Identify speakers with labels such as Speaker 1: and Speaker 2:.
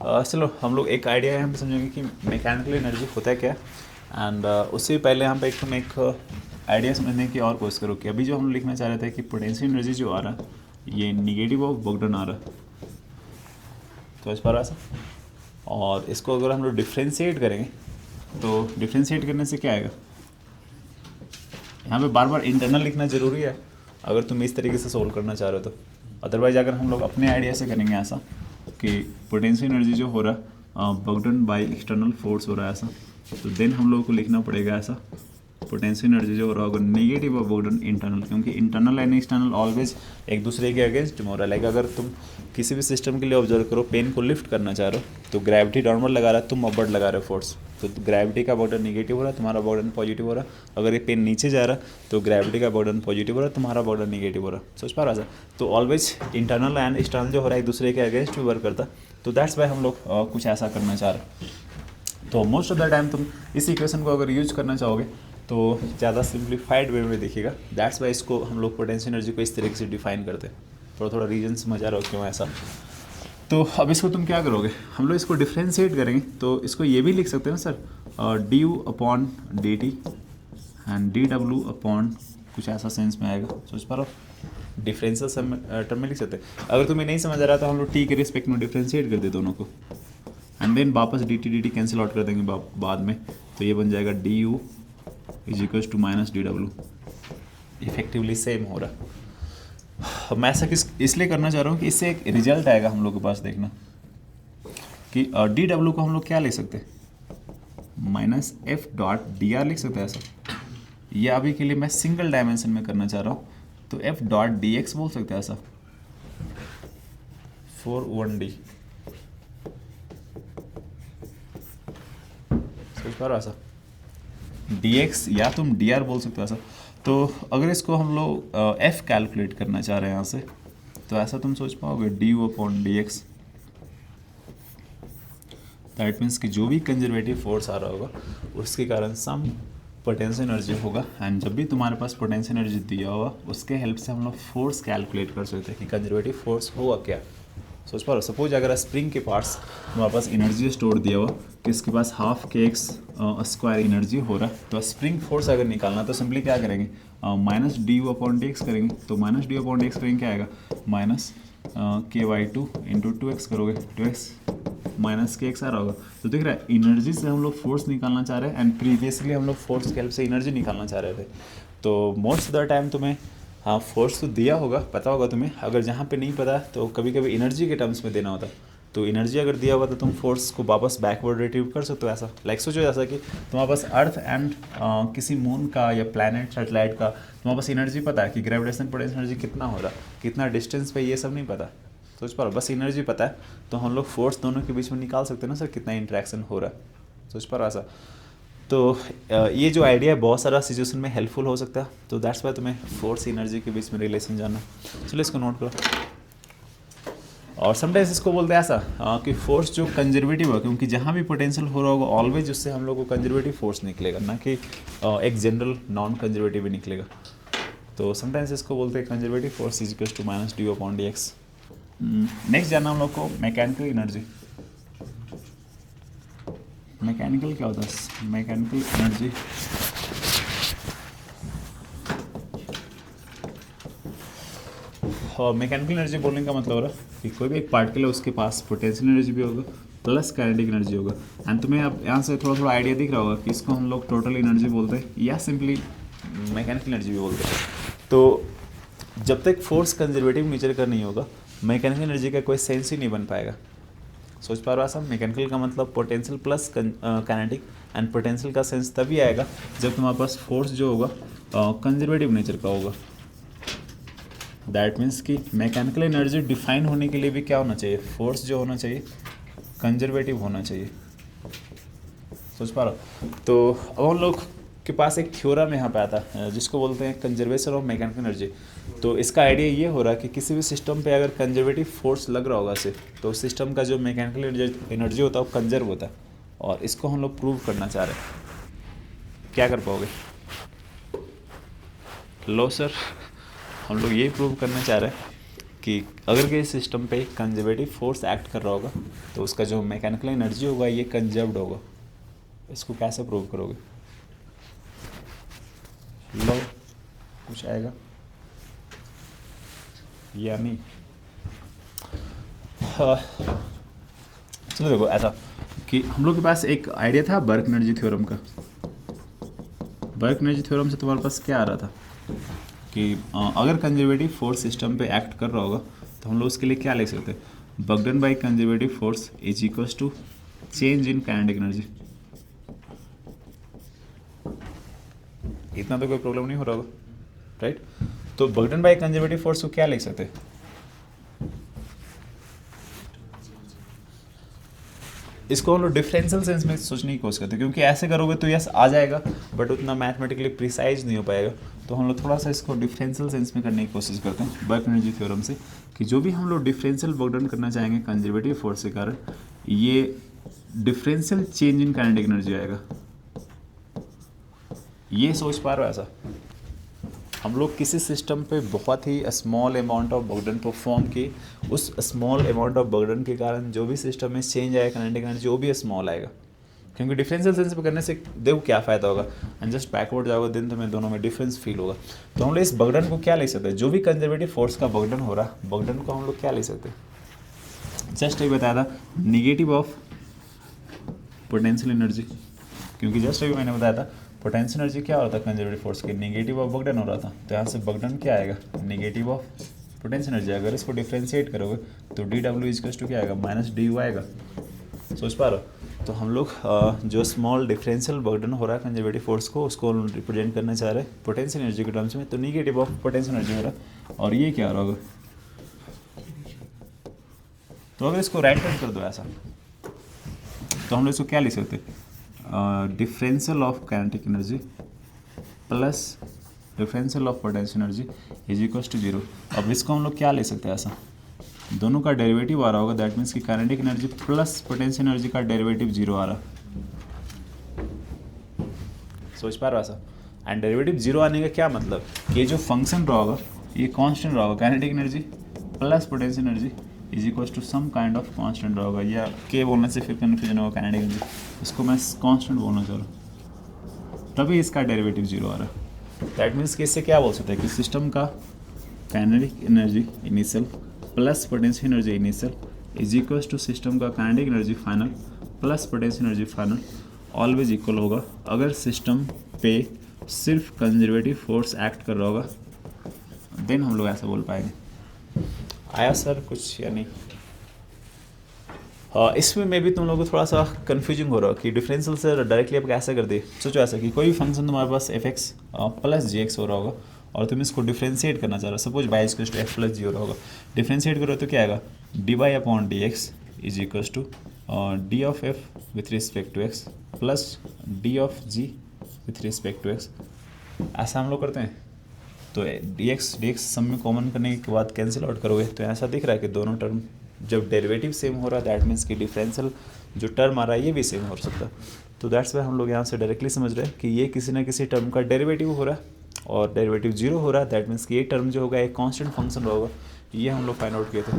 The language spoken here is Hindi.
Speaker 1: चलो हम लोग एक आइडिया यहाँ पे समझेंगे कि मैकेनिकल एनर्जी होता है क्या। एंड उससे पहले यहाँ पे एक आइडिया समझने की और कोशिश करो कि अभी जो हम लिखना चाह रहे थे कि पोटेंशियल एनर्जी जो आ रहा है ये निगेटिव ऑफ बोगडन आ रहा है, तो इस पर ऐसा, और इसको अगर हम लोग डिफ्रेंशिएट करेंगे तो डिफ्रेंशिएट करने से क्या आएगा, यहाँ पे बार बार इंटरनल लिखना ज़रूरी है अगर तुम इस तरीके से सोल्व करना चाह रहे हो तो। अदरवाइज अगर हम लोग अपने आइडिया से करेंगे ऐसा कि पोटेंशियल एनर्जी जो हो रहा है बर्डन बाय एक्सटर्नल फोर्स हो रहा है ऐसा, तो देन हम लोगों को लिखना पड़ेगा ऐसा पोटेंशियल एनर्जी जो हो रहा होगा नेगेटिव ऑफ बर्डन इंटरनल, क्योंकि इंटरनल एंड एक्सटर्नल ऑलवेज एक दूसरे के अगेंस्ट हो रहा है। लाइक अगर तुम किसी भी सिस्टम के लिए ऑब्जर्व करो, पेन को लिफ्ट करना चाह रहे हो तो ग्रेविटी डाउनवर्ड लगा रहा है, तुम अपवर्ड लगा रहे हो फोर्स, तो ग्रेविटी का बर्डन नेगेटिव हो रहा है, तुम्हारा बर्डन पॉजिटिव हो रहा है। अगर ये पेन नीचे जा रहा है तो ग्रेविटी का बर्डन पॉजिटिव हो रहा है, तुम्हारा बर्डन नेगेटिव हो रहा है। सोच पा रहा है। तो ऑलवेज इंटरनल एंड एक्सटर्नल जो हो रहा है एक दूसरे के अगेंस्ट भी वर्क करता है, तो दैट्स वाई हम लोग कुछ ऐसा करना चाह रहे हैं। तो मोस्ट ऑफ द टाइम तुम इस इक्वेशन को अगर यूज करना चाहोगे तो ज़्यादा सिंप्लीफाइड वे में देखिएगा। दैट्स वाई इसको हम लोग पोटेंशियल एनर्जी को इस तरीके से डिफाइन करते हैं। थोड़ा थोड़ा रीजन समझ आ रहा हो क्यों ऐसा। तो अब इसको तुम क्या करोगे, हम लोग इसको डिफ्रेंशिएट करेंगे तो इसको ये भी लिख सकते हैं ना sir, D U upon D T and D W upon कुछ ऐसा सेंस में आएगा। सोच पा रहा हो, डिफरेंशियल टर्म में लिख सकते हैं। अगर तुम्हें नहीं समझ आ रहा तो हम लोग टी के रिस्पेक्ट में डिफ्रेंशिएट कर दे दोनों को, एंड देन वापस डी टी कैंसिल आउट कर देंगे बाद में, तो ये बन जाएगा D U is equals to minus D W. Effectively same हो रहा। मैं ऐसा इसलिए करना चाह रहा हूँ कि इससे एक रिजल्ट आएगा हम लोग के पास, देखना कि डी डब्ल्यू को हम लोग क्या लिख सकते हैं, minus F dot D R लिख सकते हैं ऐसा। ये अभी के लिए मैं सिंगल डायमेंशन में करना चाह रहा हूँ, तो एफ डॉट डी एक्स बोल सकते हैं ऐसा, फॉर 1D। समझ पा रहा ऐसा, डी एक्स या तुम डी आर बोल सकते हो ऐसा। तो अगर इसको हम लोग एफ कैलकुलेट करना चाह रहे हैं यहाँ से, तो ऐसा तुम सोच पाओगे D U upon D x. That means कि जो भी कंजर्वेटिव फोर्स आ रहा होगा उसके कारण सम पोटेंशियल एनर्जी होगा, एंड जब भी तुम्हारे पास पोटेंशियल एनर्जी दिया होगा उसके हेल्प से हम लोग फोर्स कैलकुलेट कर सकते हैं कि कंजर्वेटिव फोर्स होगा क्या। सोच पा रहे हो, सपोज अगर स्प्रिंग के पार्ट्स तुम्हारे पास एनर्जी स्टोर दिया हुआ कि इसके पास हाफ के एक्स स्क्वायर एनर्जी हो रहा है, तो स्प्रिंग फोर्स अगर निकालना तो सिंपली क्या करेंगे, minus D U upon D X करेंगे। तो minus D upon D X करेंगे क्या आएगा, minus k y two into two x करोगे, two x minus k x आ रहा होगा। तो दिख रहा है एनर्जी से हम लोग फोर्स निकालना चाह रहे हैं, एंड प्रीवियसली हम लोग फोर्स के हेल्प से एनर्जी निकालना चाह रहे थे। तो मोस्ट ऑफ द टाइम तुम्हें हाँ फोर्स तो दिया होगा, पता होगा तुम्हें। अगर जहाँ पे नहीं पता तो कभी कभी एनर्जी के टर्म्स में देना होता, तो एनर्जी अगर दिया हुआ तो तुम फोर्स को वापस बैकवर्ड रिट्रीव कर सकते हो ऐसा। लाइक सोचो जैसा कि तुम्हारे पास अर्थ एंड किसी मून का या प्लैनेट सैटेलाइट का तुम्हारे पास एनर्जी पता है कि ग्रेविटेशन पोटेंशियल एनर्जी कितना हो रहा है, कितना डिस्टेंस पे, ये सब नहीं पता। सोच पा रहे हो, बस एनर्जी पता है तो हम लोग फोर्स दोनों के बीच में निकाल सकते हैं ना सर, कितना इंट्रैक्शन हो रहा है। सोच पा रहा ऐसा। तो ये जो आइडिया है बहुत सारा सिचुएशन में हेल्पफुल हो सकता है, तो दैट्स वाई तुम्हें फोर्स एनर्जी के बीच में रिलेशन जानना। चलो इसको नोट करो। और समटाइम्स इसको बोलते हैं ऐसा कि फोर्स जो कंजर्वेटिव है, क्योंकि जहाँ भी पोटेंशियल हो रहा होगा ऑलवेज उससे हम लोग को कंजर्वेटिव फोर्स निकलेगा, ना कि एक जनरल नॉन कंजर्वेटिव ही निकलेगा। तो समटाइम्स इसको बोलते हैं conservative force is equals to minus D upon D X. Next जानना हम लोग को मैकेनिकल एनर्जी। मैकेनिकल क्या होता है, मैकेनिकल एनर्जी और मैकेनिकल एनर्जी बोलने का मतलब हो रहा है कि कोई भी एक पार्टिकल है उसके पास पोटेंशियल एनर्जी भी होगा प्लस काइनेटिक एनर्जी होगा। एंड तुम्हें अब यहाँ से थोड़ा थोड़ा आइडिया दिख रहा होगा कि इसको हम लोग टोटल एनर्जी बोलते हैं या सिंपली मैकेनिकल एनर्जी भी बोलते हैं। तो जब तक फोर्स कंजर्वेटिव नेचर का नहीं होगा मैकेनिकल एनर्जी का कोई सेंस ही नहीं बन पाएगा। सोच पा रहा सब, मैकेनिकल का मतलब potential plus kinetic, and potential का सेंस तभी आएगा जब तुम्हारे पास फोर्स जो होगा कंजर्वेटिव नेचर का होगा। दैट मीन्स कि मैकेनिकल एनर्जी डिफाइन होने के लिए भी क्या होना चाहिए, फोर्स जो होना चाहिए कंजर्वेटिव होना चाहिए। सोच पा रहा। तो अब हम लोग के पास एक थ्योरम यहाँ पे आता है जिसको बोलते हैं कंजर्वेशन ऑफ मैकेनिकल एनर्जी। तो इसका आइडिया ये हो रहा है कि किसी भी सिस्टम पे अगर कंजर्वेटिव फोर्स लग रहा होगा से, तो सिस्टम का जो मैकेनिकल एनर्जी होता है वो कंजर्व होता है, और इसको हम लोग प्रूव करना चाह रहे हैं। क्या कर पाओगे? लो सर, हम लोग ये प्रूव करना चाह रहे हैं कि अगर के सिस्टम पे कंजर्वेटिव फोर्स एक्ट कर रहा होगा तो उसका जो मैकेनिकल एनर्जी होगा ये कंजर्व्ड होगा। इसको कैसे प्रूव करोगे? लो कुछ आएगा या नहीं? चलो देखो ऐसा कि हम लोग के पास एक आइडिया था बर्क एनर्जी थ्योरम का। बर्क एनर्जी थ्योरम से तुम्हारे पास क्या आ रहा था कि अगर कंजर्वेटिव फोर्स सिस्टम पे एक्ट कर रहा होगा तो हम लोग उसके लिए क्या लिख सकते हैं? Work done by conservative force is equals to change in kinetic energy. इतना तो कोई प्रॉब्लम नहीं हो रहा होगा, राइट? तो बर्कडन बाई कंजर्वेटिव फोर्स को क्या लिख सकते हैं? इसको हम लोग डिफरेंशियल सेंस में सोचने की कोशिश करते हैं, क्योंकि ऐसे करोगे तो यस आ जाएगा बट उतना मैथमेटिकली प्रिसाइज नहीं हो पाएगा। तो हम लोग थोड़ा सा इसको डिफरेंशियल सेंस में करने की कोशिश करते हैं बर्क एनर्जी थ्योरम से, कि जो भी हम लोग डिफरेंशियल बर्डन करना चाहेंगे कंजर्वेटिव फोर्स के कारण, ये differential change in kinetic energy आएगा। ये सोच पा रहे हो? ऐसा हम लोग किसी सिस्टम पे बहुत ही small amount of work done perform की, उस स्मॉल अमाउंट ऑफ बर्डन के कारण जो भी सिस्टम में चेंज आएगा काइनेटिक एनर्जी वो भी स्मॉल आएगा। क्योंकि डिफरेंशियल सेंस पे करने से देखो क्या फ़ायदा होगा, एंड जस्ट बैकवर्ड जाओगे दिन तुम्हें दोनों में डिफरेंस फील होगा। तो हम लोग इस बर्डन को क्या ले सकते हैं? जो भी कंजर्वेटिव फोर्स का बर्डन हो रहा है, बर्डन को हम लोग क्या ले सकते हैं? जस्ट एक बताया था निगेटिव ऑफ पोटेंशियल एनर्जी, क्योंकि जस्ट अभी मैंने बताया था पोटेंशियल एनर्जी क्या हो रहा था कंजर्वेटिव फोर्स के, निगेटिव ऑफ बर्डन हो रहा था। तो यहाँ से बर्डन क्या आएगा? Negative of potential energy. अगर इसको डिफ्रेंशिएट करोगे तो डी डब्ल्यू इज टू क्या आएगा? माइनस डी यू आएगा। सोच पा रहे हो? तो हम लोग जो स्मॉल डिफरेंशियल बर्डन हो रहा है कंजर्वेटिव फोर्स को, उसको रिप्रेजेंट करना चाह रहे हैं पोटेंशियल एनर्जी के टर्म्स में, तो निगेटिव ऑफ पोटेंशियल एनर्जी हो रहा है। और ये क्या हो रहा होगा? तो अगर इसको राइट हैंड कर दो ऐसा, तो हम लोग इसको क्या लिख सकते हैं? Differential of kinetic energy plus differential of potential energy is equals to 0। अब इसको हम लोग क्या ले सकते हैं? ऐसा दोनों का डेरिवेटिव आ रहा होगा, दैट मीन्स कि kinetic energy plus potential energy का डेरिवेटिव 0 आ रहा। सोच पा रहे हो? ऐसा एंड डेरिवेटिव 0 आने का क्या मतलब? ये जो फंक्शन रहा होगा ये कांस्टेंट रहा होगा, kinetic energy plus potential energy is equals to some kind of constant रहा होगा, या के बोलने से फिर कन्फ्यूजन होगा काइनेटिक एनर्जी, इसको मैं कांस्टेंट बोलना चाह रहा हूँ, तभी इसका डेरिवेटिव 0 आ रहा है। दैट मीन्स कि इससे क्या बोल सकते हैं कि सिस्टम का kinetic energy initial plus potential energy initial is equals to system का kinetic energy final plus potential energy final always equal होगा अगर सिस्टम पे सिर्फ कंजर्वेटिव फोर्स एक्ट कर रहा होगा, देन हम लोग ऐसा बोल पाएंगे। आया सर कुछ या नहीं? हाँ, इसमें मे भी तुम लोगों को थोड़ा सा कन्फ्यूजिंग हो रहा हो कि डिफरेंशियल से डायरेक्टली आप कैसे कर दे। सोचो ऐसा कि कोई भी फंक्शन तुम्हारे पास एफ एक्स प्लस जी एक्स हो रहा होगा और तुम इसको डिफ्रेंशिएट करना चाह रहे हो, suppose Y equals to F plus G हो रहा होगा। डिफ्रेंशिएट करो तो क्या आएगा? D Y upon D X is equals to D of F with respect to X plus D of G with respect to X. ऐसा हम लोग करते हैं। तो डी एक्स सम में कॉमन करने के बाद कैंसिल आउट करोगे तो ऐसा दिख रहा है कि दोनों टर्म जब डेरिवेटिव सेम हो रहा है, दैट मीन्स कि डिफरेंशियल जो टर्म आ रहा है ये भी सेम हो सकता है। तो दैट्स वाई हम लोग यहाँ से डायरेक्टली समझ रहे हैं कि ये किसी ना किसी टर्म का डेरिवेटिव हो रहा है और डेरिवेटिव 0 हो रहा है, दैट मीन्स कि ये टर्म जो होगा एक कांस्टेंट फंक्शन होगा। ये हम लोग फाइंड आउट किए थे।